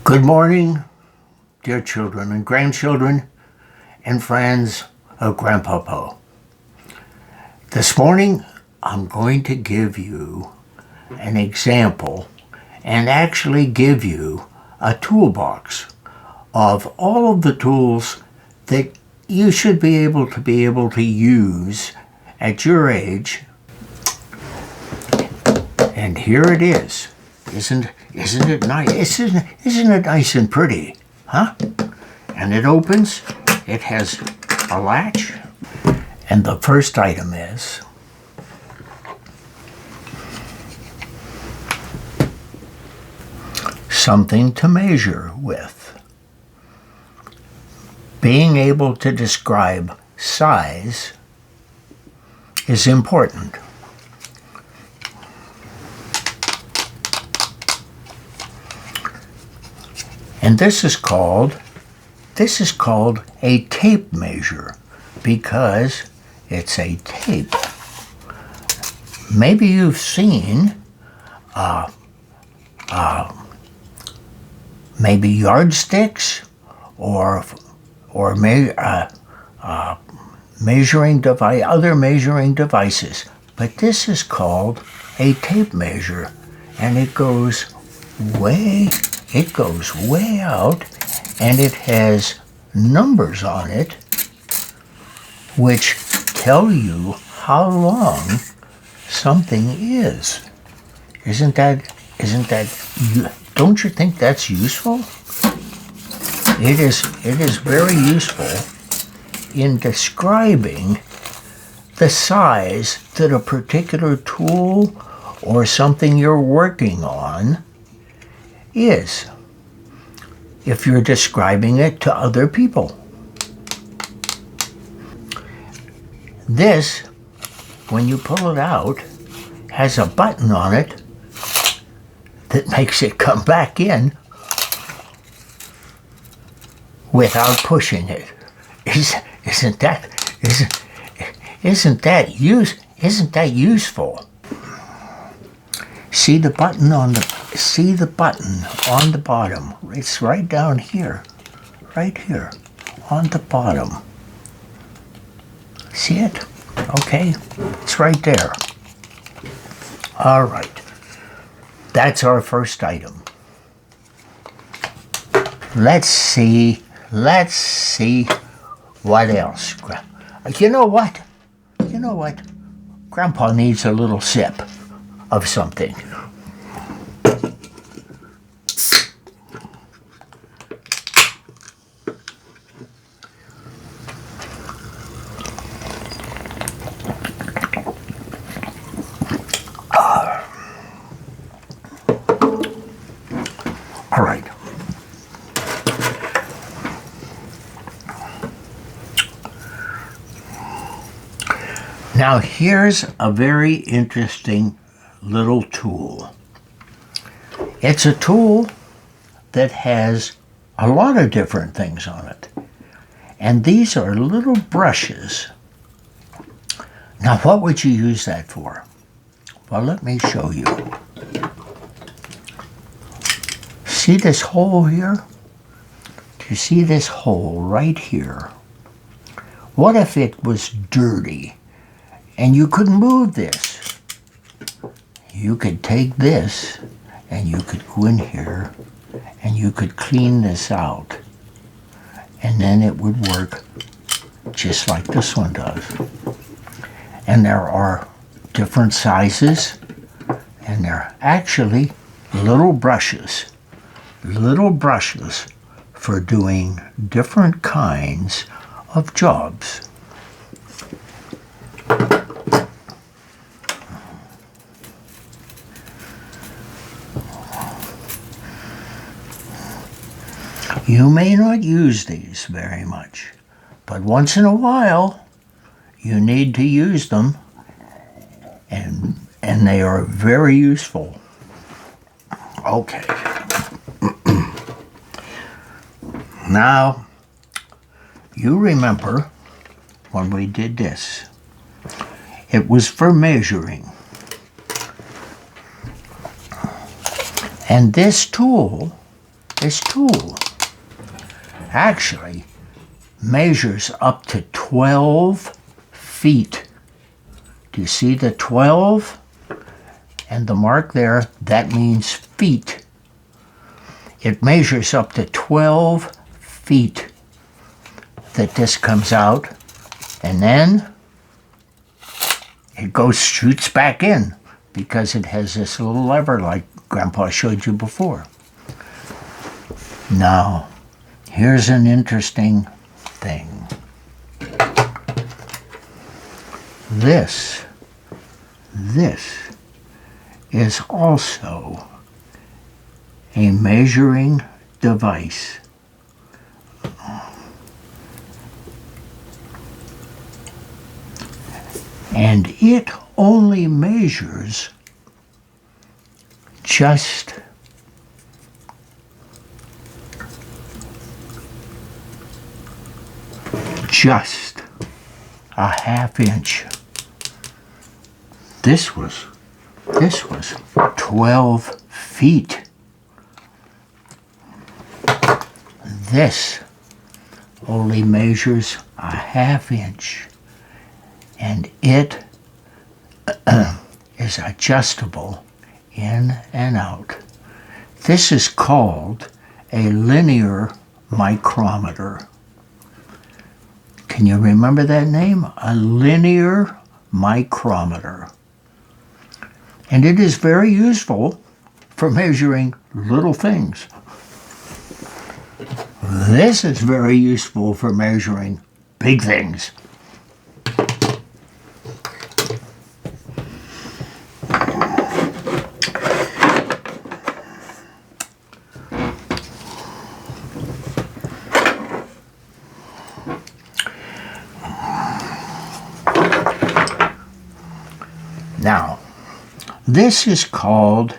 Good morning, dear children and grandchildren and friends of Grandpa Poe. This morning, I'm going to give you an example and actually give you a toolbox of all of the tools that you should be able to use at your age. And here it is. Isn't it nice? Isn't it nice and pretty? Huh? And it opens. It has a latch. And the first item is something to measure with. Being able to describe size is important. And this is called a tape measure because it's a tape. Maybe you've seen maybe yardsticks or other measuring devices, but this is called a tape measure, and it goes way out, and it has numbers on it which tell you how long something is. Isn't that, don't you think that's useful? It is very useful in describing the size that a particular tool or something you're working on is, if you're describing it to other people. This, when you pull it out, has a button on it that makes it come back in without pushing it. Isn't that useful? See the button on the bottom. It's right down here. Right here on the bottom. See it? Okay. It's right there. All right. That's our first item. Let's see what else. You know what? Grandpa needs a little sip of something. All right. Now here's a very interesting little tool. It's a tool that has a lot of different things on it. And these are little brushes. Now what would you use that for? Well, let me show you. See this hole here? Do you see this hole right here? What if it was dirty and you couldn't move this? You could take this and you could go in here and you could clean this out, and then it would work just like this one does. And there are different sizes, and they're actually little brushes for doing different kinds of jobs. You may not use these very much, but once in a while you need to use them, and they are very useful. Okay. Now, you remember when we did this. It was for measuring. And this tool this tool actually measures up to 12 feet. Do you see the 12? And the mark there, that means feet. It measures up to 12 feet that this comes out, and then it shoots back in because it has this little lever like Grandpa showed you before. Now, here's an interesting thing. This is also a measuring device. And it only measures just a half inch. This was 12 feet. This only measures a half inch, and it is adjustable in and out. This is called a linear micrometer. Can you remember that name? A linear micrometer. And it is very useful for measuring little things. This is very useful for measuring big things. Now, this is called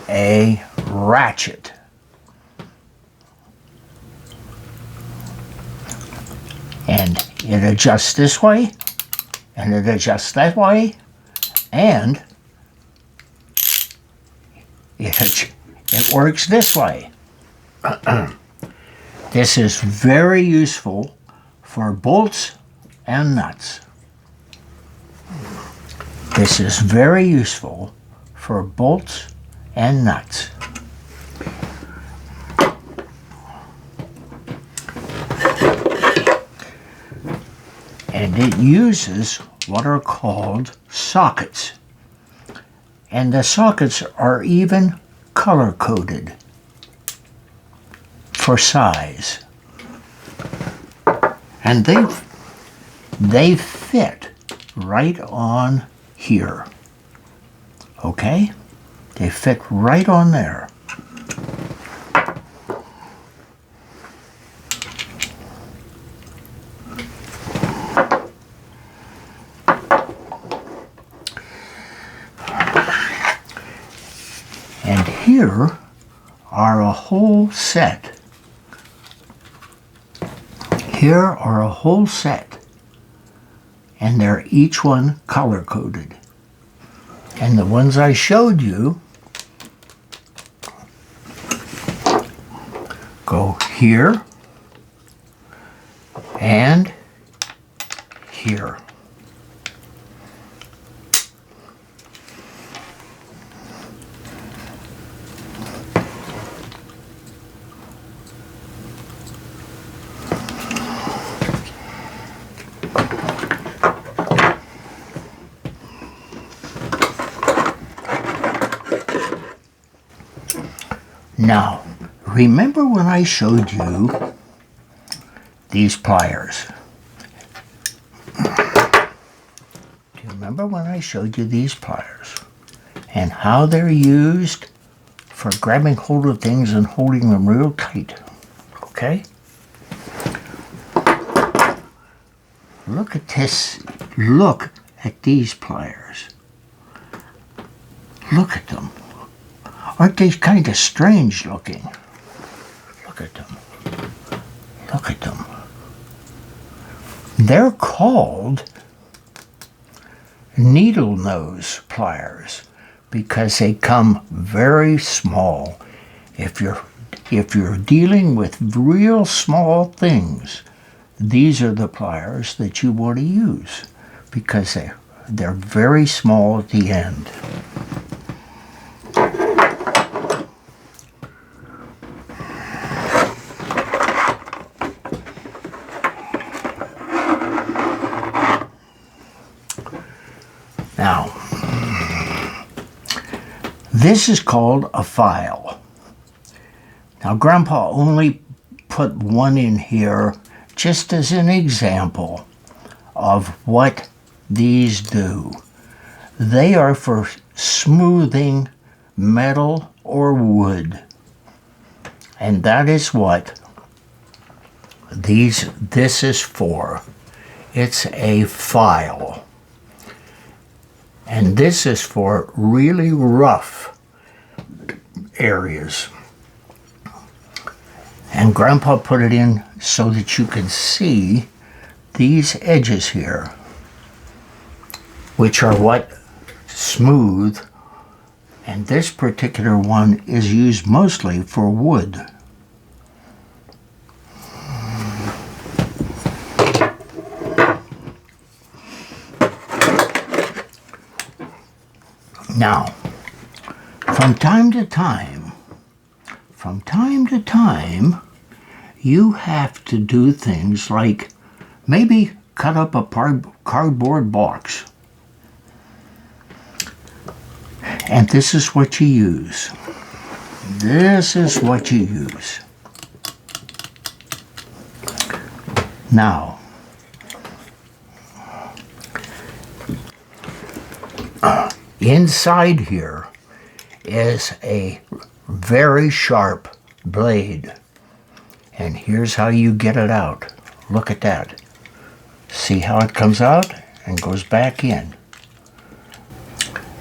a ratchet. And it adjusts this way, and it adjusts that way, and it works this way. This is very useful for bolts and nuts. This is very useful for bolts and nuts. And it uses what are called sockets. And the sockets are even color-coded for size. And they fit right on here. Okay? They fit right on there. And here are a whole set. Here are a whole set. And they're each one color-coded. And the ones I showed you go here and here. Now, remember when I showed you these pliers? Do you remember when I showed you these pliers and how they're used for grabbing hold of things and holding them real tight? Okay? Look at this. Look at these pliers. Look at them. Aren't they kind of strange looking? Look at them. Look at them. They're called needle nose pliers because they come very small. If you're dealing with real small things, these are the pliers that you want to use because they're very small at the end. Now, this is called a file. Now, Grandpa only put one in here just as an example of what these do. They are for smoothing metal or wood. And that is what this is for. It's a file. And this is for really rough areas. And Grandpa put it in so that you can see these edges here, which are what smooth. And this particular one is used mostly for wood. Now, from time to time, you have to do things like maybe cut up a cardboard box. And this is what you use. This is what you use. Now, inside here is a very sharp blade. And here's how you get it out. Look at that. See how it comes out and goes back in.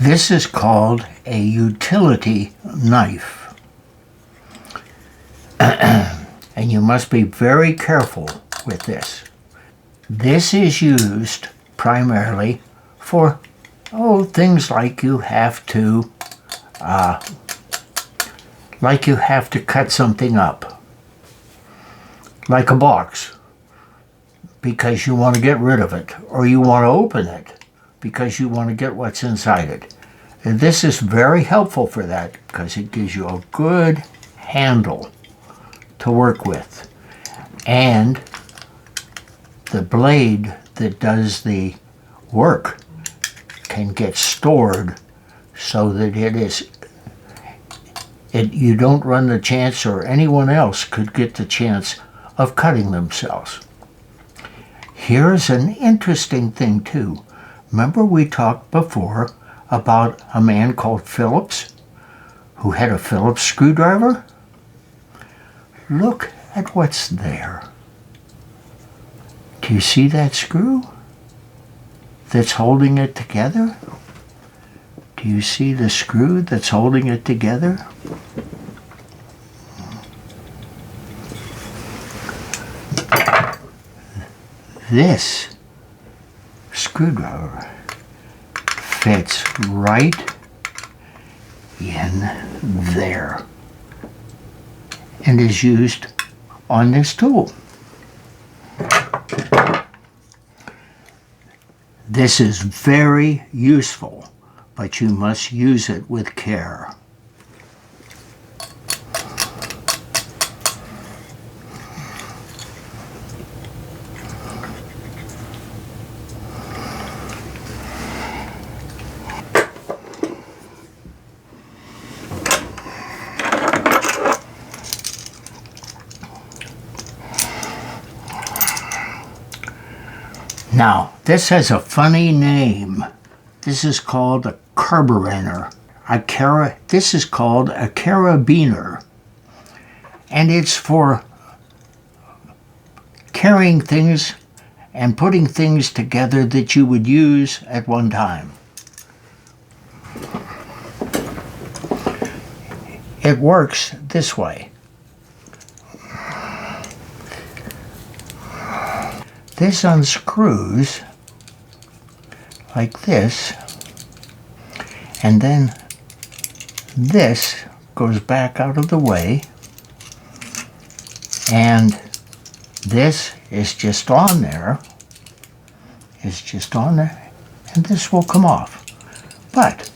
This is called a utility knife. And you must be very careful with this. This is used primarily for things like you have to cut something up, like a box, because you want to get rid of it, or you want to open it because you want to get what's inside it. And this is very helpful for that because it gives you a good handle to work with. And the blade that does the work can get stored so that you don't run the chance, or anyone else could get the chance of cutting themselves. Here's an interesting thing too. Remember we talked before about a man called Phillips who had a Phillips screwdriver? Look at what's there. Do you see that screw that's holding it together? Do you see the screw that's holding it together? This screwdriver fits right in there and is used on this tool. This is very useful, but you must use it with care. Now, this has a funny name. This is called a Carabiner. This is called a Carabiner. And it's for carrying things and putting things together that you would use at one time. It works this way. This unscrews like this, and then this goes back out of the way, and this is just on there. It's just on there, and this will come off. But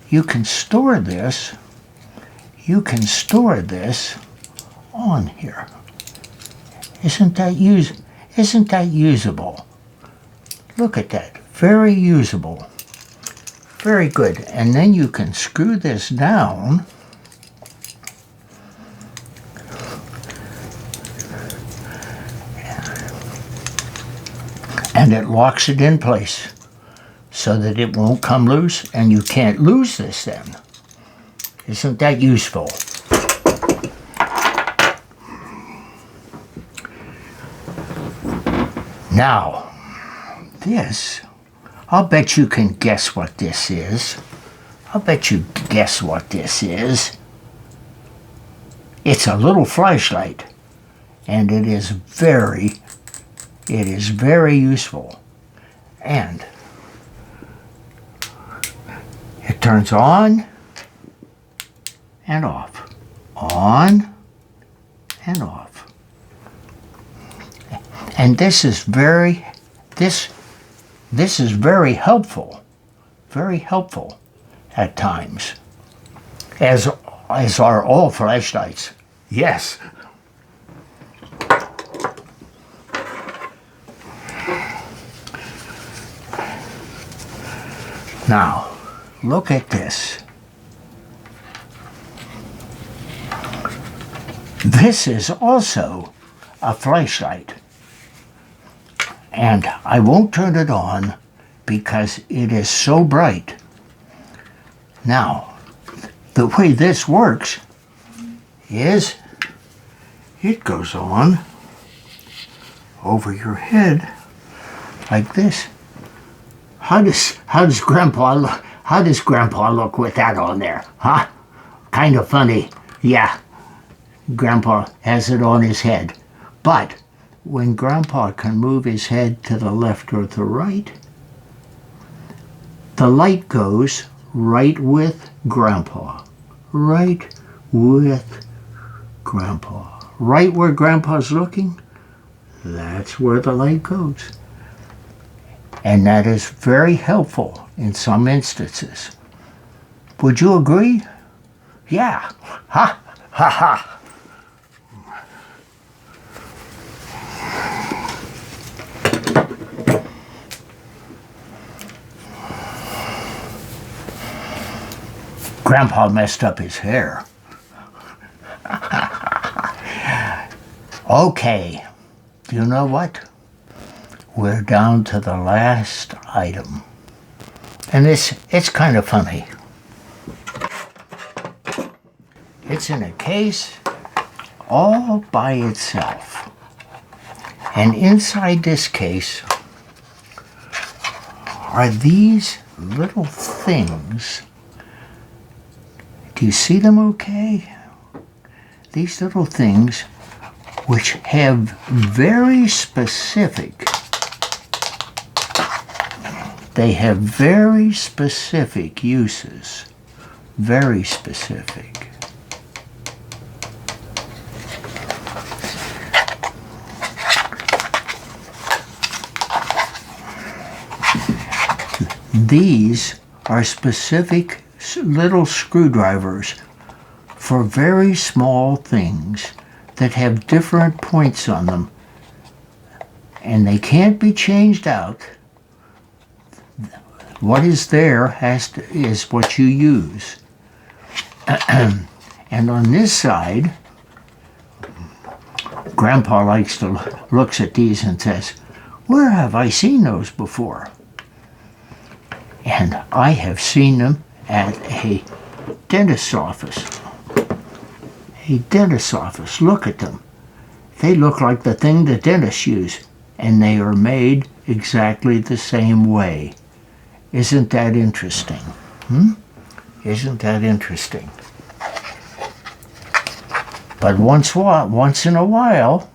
you can store this. You can store this on here. Isn't that usable? Look at that. Very usable. Very good. And then you can screw this down. And it locks it in place so that it won't come loose, and you can't lose this then. Isn't that useful? Now, this, I'll bet you can guess what this is. I'll bet you guess what this is. It's a little flashlight, and it is very useful. And it turns on and off, on and off. And this is very helpful at times, as are all flashlights. Yes. Now, look at this. This is also a flashlight. And I won't turn it on because it is so bright. Now, the way this works is it goes on over your head like this. How does Grandpa look with that on there? Huh? Kind of funny. Yeah. Grandpa has it on his head. But when Grandpa can move his head to the left or the right, the light goes right with Grandpa. Right with Grandpa. Right where Grandpa's looking, that's where the light goes. And that is very helpful in some instances. Would you agree? Yeah. Ha! Ha ha! Grandpa messed up his hair. Okay, do you know what? We're down to the last item. And it's kind of funny. It's in a case all by itself. And inside this case are these little things. Do you see them okay? These little things which have very specific, they have very specific uses. Very specific. These are specific little screwdrivers for very small things that have different points on them, and they can't be changed out. What is there is what you use. And on this side, Grandpa looks at these and says, "Where have I seen those before?" And I have seen them at a dentist's office. A dentist's office. Look at them. They look like the thing the dentists use, and they are made exactly the same way. Isn't that interesting? Isn't that interesting? But once in a while,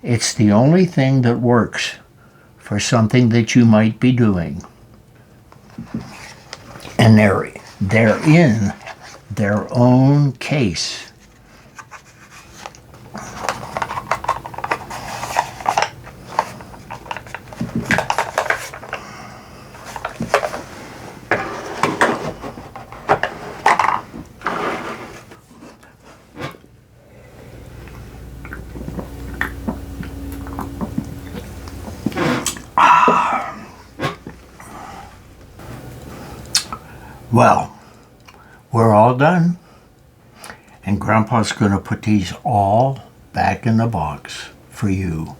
it's the only thing that works for something that you might be doing. And they're in their own case. Well, we're all done, and Grandpa's going to put these all back in the box for you.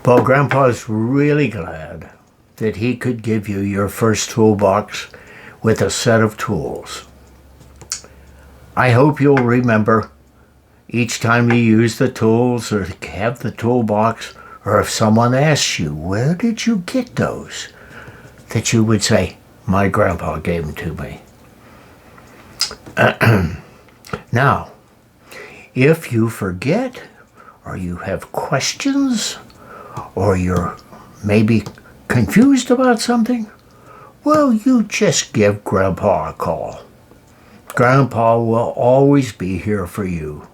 Well, Grandpa's really glad that he could give you your first toolbox with a set of tools. I hope you'll remember each time you use the tools or have the toolbox, or if someone asks you, where did you get those? That you would say, my grandpa gave them to me. Now, if you forget, or you have questions, or you're maybe confused about something, well, you just give Grandpa a call. Grandpa will always be here for you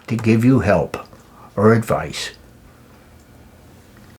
to give you help or advice.